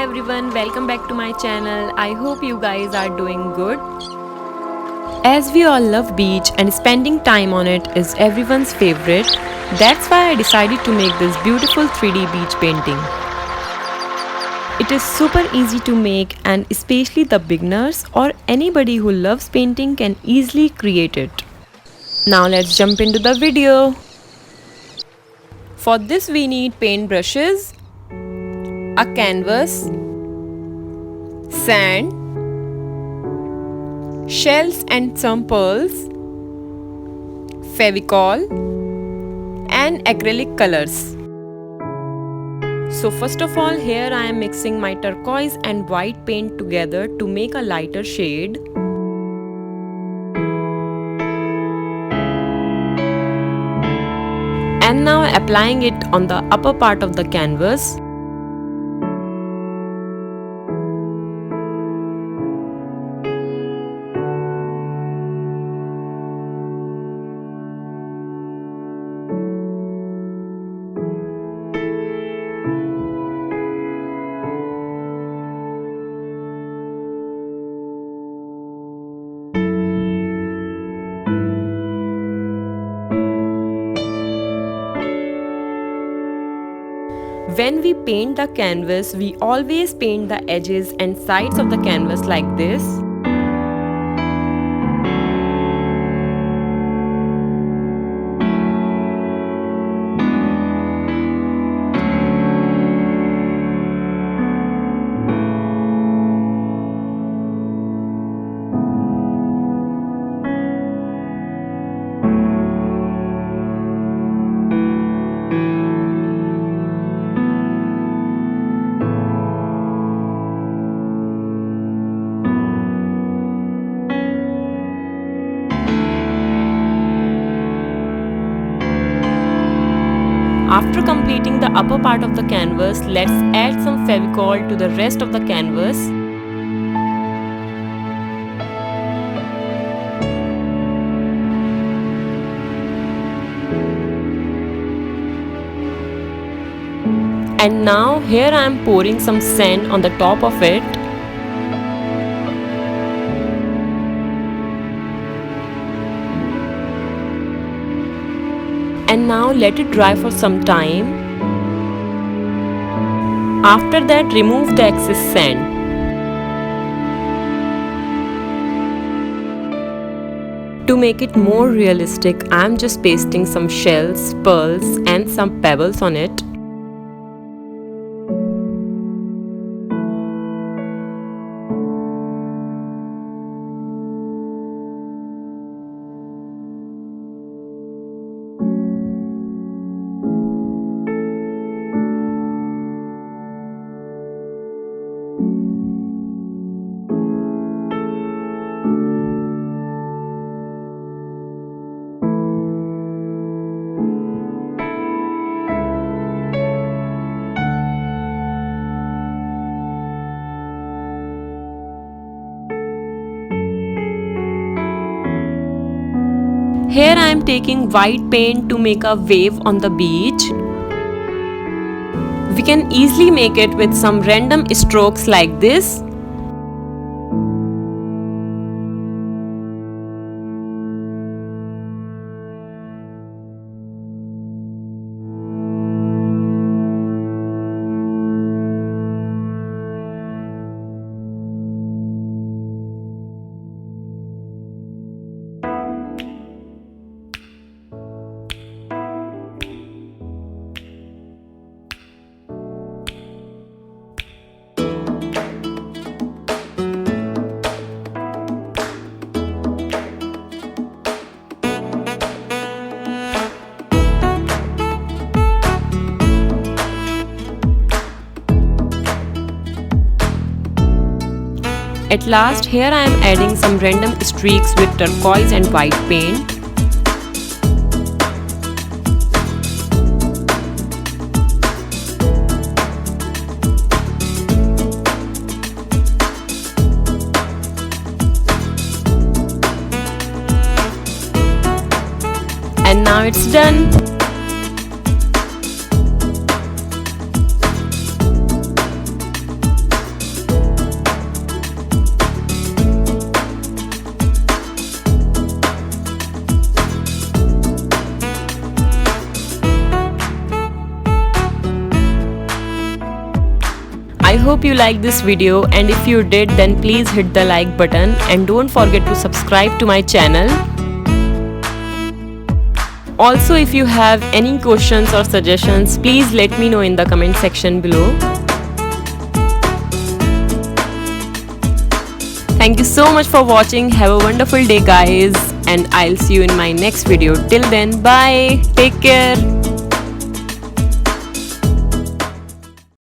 everyone, welcome back to my channel. I hope you guys are doing good. As we all love beach and spending time on it is everyone's favorite, that's why I decided to make this beautiful 3D beach painting. It is super easy to make and especially the beginners or anybody who loves painting can easily create it. Now let's jump into the video. For this we need paint brushes, a canvas, sand, shells and some pearls, Fevicol and acrylic colors. So first of all, here I am mixing my turquoise and white paint together to make a lighter shade. And now applying it on the upper part of the canvas. When we paint the canvas, we always paint the edges and sides of the canvas like this. After completing the upper part of the canvas, let's add some Fevicol to the rest of the canvas. And now here I am pouring some sand on the top of it. And now let it dry for some time. After that, remove the excess sand. To make it more realistic, I am just pasting some shells, pearls and some pebbles on it. Here I am taking white paint to make a wave on the beach. We can easily make it with some random strokes like this. At last, here I am adding some random streaks with turquoise and white paint. And now it's done. hope you liked this video, and if you did, then please hit the like button and don't forget to subscribe to my channel. Also, if you have any questions or suggestions, please let me know in the comment section below. Thank you so much for watching. Have a wonderful day, guys, and I'll see you in my next video. Till then, bye. Take care.